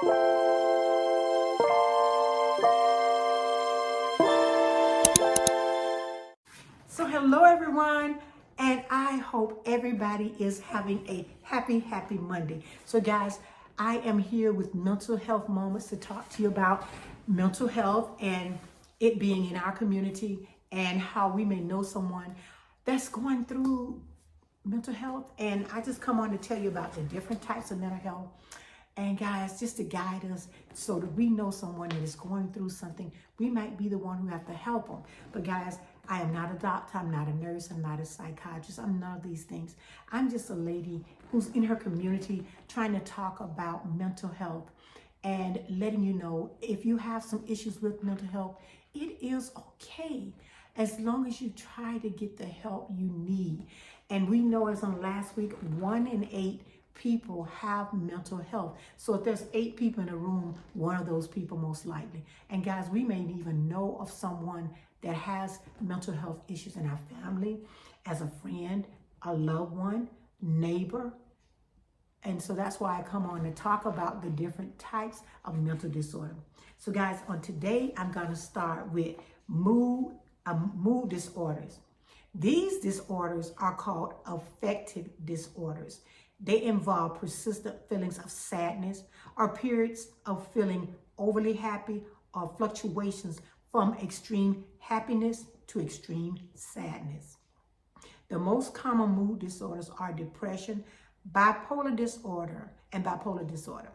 So hello everyone, and I hope everybody is having a happy Monday. So guys, I am here with mental health moments to talk to you about mental health and it being in our community and how we may know someone that's going through mental health. And I just come on to tell you about the different types of mental health. And guys, just to guide us so that we know someone that is going through something, we might be the one who have to help them. But guys, I am not a doctor, I'm not a nurse, I'm not a psychiatrist, I'm none of these things. I'm just a lady who's in her community trying to talk about mental health and letting you know if you have some issues with mental health, it is okay as long as you try to get the help you need. And we know, as on last week, 1 in 8 people have mental health. So if there's 8 people in a room, one of those people most likely. And guys, we may even know of someone that has mental health issues in our family, as a friend, a loved one, neighbor. And so that's why I come on to talk about the different types of mental disorder. So guys, on today, I'm going to start with mood disorders. These disorders are called affective disorders. They involve persistent feelings of sadness or periods of feeling overly happy or fluctuations from extreme happiness to extreme sadness. The most common mood disorders are depression, bipolar disorder, and bipolar disorder.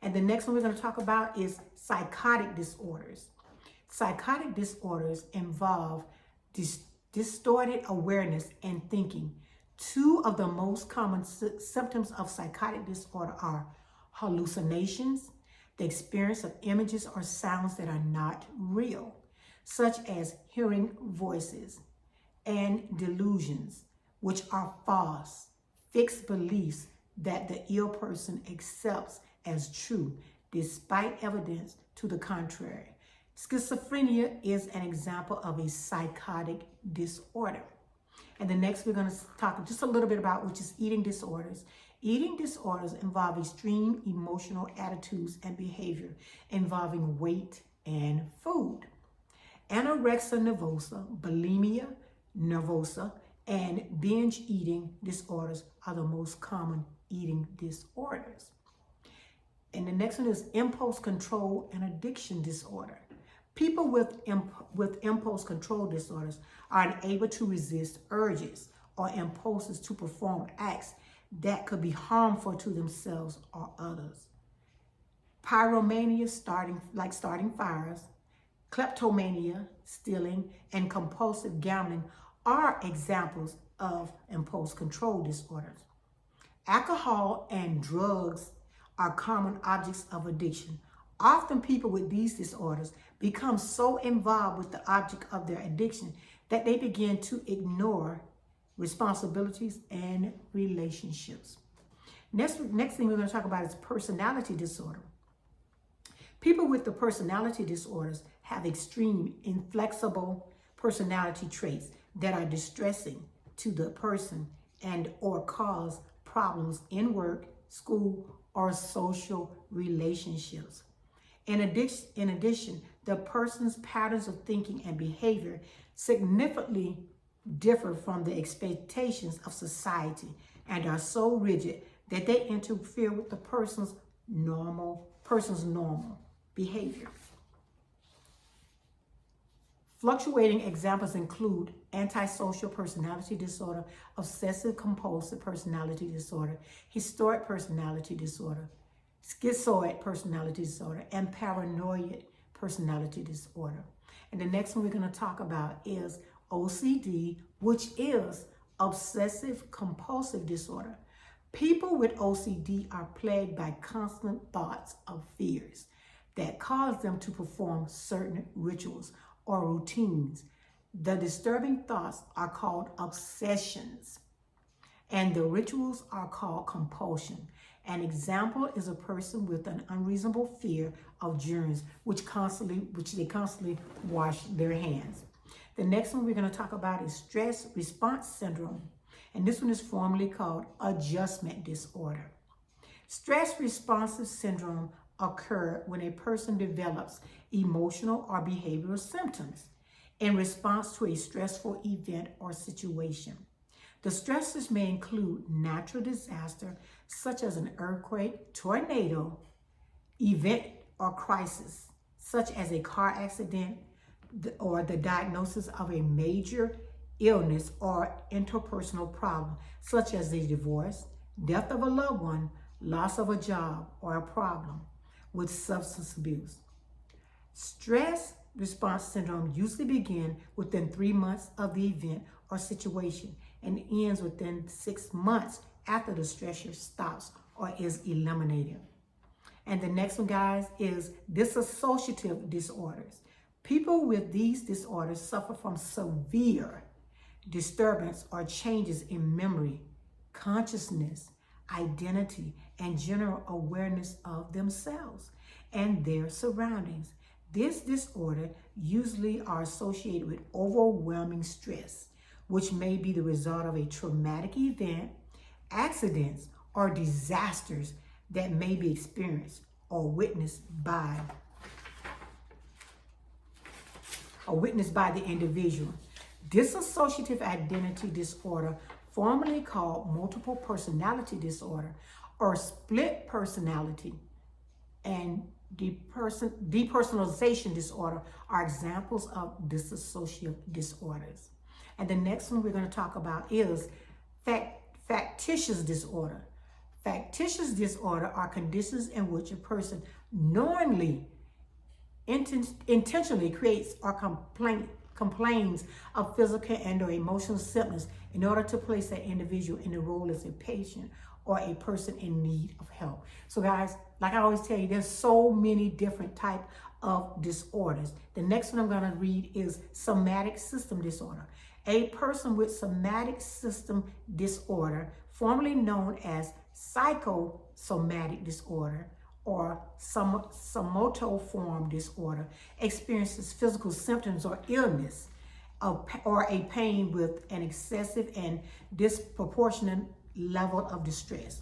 And the next one we're going to talk about is psychotic disorders. Psychotic disorders involve distorted awareness and thinking. 2 of the most common symptoms of psychotic disorder are hallucinations, the experience of images or sounds that are not real, such as hearing voices, and delusions, which are false, fixed beliefs that the ill person accepts as true, despite evidence to the contrary. Schizophrenia is an example of a psychotic disorder. And the next we're going to talk just a little bit about, which is eating disorders. Eating disorders involve extreme emotional attitudes and behavior involving weight and food. Anorexia nervosa, bulimia nervosa, and binge eating disorders are the most common eating disorders. And the next one is impulse control and addiction disorder. People with impulse control disorders are unable to resist urges or impulses to perform acts that could be harmful to themselves or others. Pyromania, starting fires, kleptomania, stealing, and compulsive gambling are examples of impulse control disorders. Alcohol and drugs are common objects of addiction. Often people with these disorders become so involved with the object of their addiction that they begin to ignore responsibilities and relationships. Next thing we're going to talk about is personality disorder. People with the personality disorders have extreme inflexible personality traits that are distressing to the person and or cause problems in work, school, or social relationships. In addition, the person's patterns of thinking and behavior significantly differ from the expectations of society and are so rigid that they interfere with the person's normal behavior. Fluctuating examples include antisocial personality disorder, obsessive compulsive personality disorder, historic personality disorder, schizoid personality disorder, and paranoid personality disorder. And the next one we're going to talk about is OCD, which is obsessive compulsive disorder. People with OCD are plagued by constant thoughts of fears that cause them to perform certain rituals or routines. The disturbing thoughts are called obsessions, and the rituals are called compulsion. An example is a person with an unreasonable fear of germs, which they constantly wash their hands. The next one we're going to talk about is stress response syndrome, and this one is formally called adjustment disorder. Stress responsive syndrome occur when a person develops emotional or behavioral symptoms in response to a stressful event or situation. The stressors may include natural disaster, such as an earthquake, tornado, event or crisis, such as a car accident or the diagnosis of a major illness or interpersonal problem, such as a divorce, death of a loved one, loss of a job, or a problem with substance abuse. Stress response syndrome usually begins within 3 months of the event or situation and ends within 6 months after the stressor stops or is eliminated. And the next one, guys, is dissociative disorders. People with these disorders suffer from severe disturbance or changes in memory, consciousness, identity, and general awareness of themselves and their surroundings. This disorder usually are associated with overwhelming stress, which may be the result of a traumatic event, accidents, or disasters that may be experienced or witnessed by the individual. Dissociative identity disorder, formerly called multiple personality disorder or split personality, and depersonalization disorder are examples of dissociative disorders. And the next one we're going to talk about is factitious disorder. Factitious disorder are conditions in which a person knowingly, intentionally creates or complains of physical and or emotional symptoms in order to place that individual in the role as a patient or a person in need of help. So guys, like I always tell you, there's so many different types of disorders. The next one I'm going to read is somatic system disorder. A person with somatic system disorder, formerly known as psychosomatic disorder or somatoform disorder, experiences physical symptoms or illness or a pain with an excessive and disproportionate level of distress,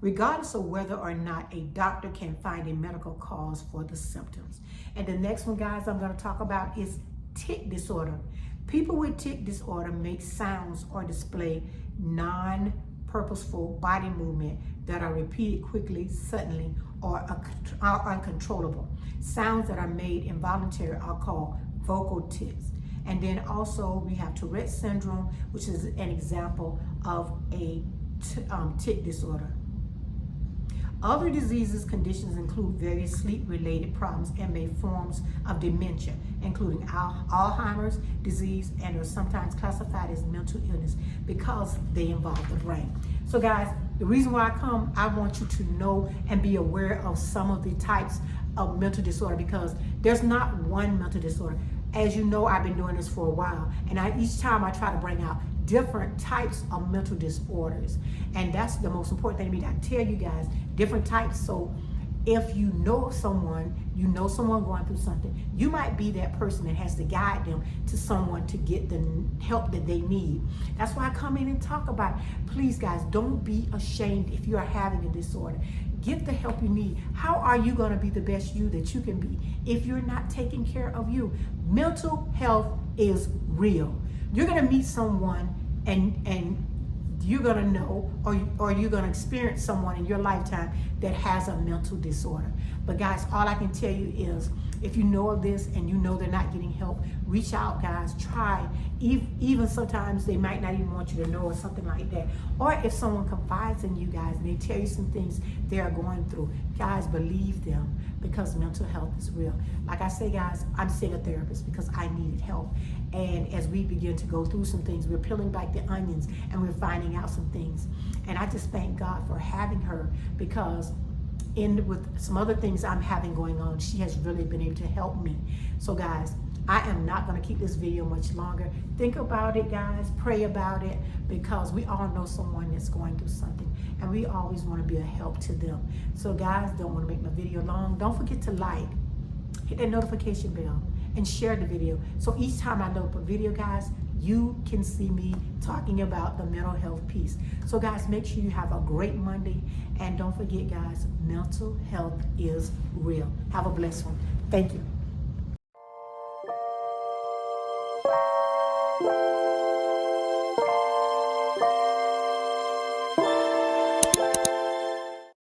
regardless of whether or not a doctor can find a medical cause for the symptoms. And the next one, guys, I'm going to talk about is tic disorder. People with tic disorder make sounds or display non-purposeful body movement that are repeated quickly, suddenly, or are uncontrollable. Sounds that are made involuntary are called vocal tics. And then also we have Tourette syndrome, which is an example of a tic disorder. Other diseases conditions include various sleep-related problems and may forms of dementia, including Alzheimer's disease, and are sometimes classified as mental illness because they involve the brain. So guys, the reason why I want you to know and be aware of some of the types of mental disorder, because there's not one mental disorder. As you know, I've been doing this for a while, and each time I try to bring out different types of mental disorders, and that's the most important thing to me. I tell you guys different types, so if you know someone going through something, you might be that person that has to guide them to someone to get the help that they need. That's why I come in and talk about it. Please guys, don't be ashamed if you are having a disorder. Get the help you need. How are you going to be the best you that you can be if you're not taking care of you? Mental health is real. You're going to meet someone and you're going to know, or you're going to experience someone in your lifetime that has a mental disorder. But guys, all I can tell you is, if you know of this and you know they're not getting help, reach out, guys. Try. Even sometimes they might not even want you to know, or something like that. Or if someone confides in you guys and they tell you some things they are going through, guys, believe them, because mental health is real. Like I say, guys, I'm seeing a therapist because I needed help. And as we begin to go through some things, we're peeling back the onions and we're finding out some things. And I just thank God for having her, because with some other things I'm having going on, she has really been able to help me. So guys, I am not going to keep this video much longer. Think about it, guys. Pray about it, because we all know someone that's going through something, and we always want to be a help to them. So guys, don't want to make my video long. Don't forget to like, hit that notification bell, and share the video. So each time I load up a video, guys, you can see me talking about the mental health piece. So guys, make sure you have a great Monday. And don't forget, guys, mental health is real. Have a blessed one. Thank you.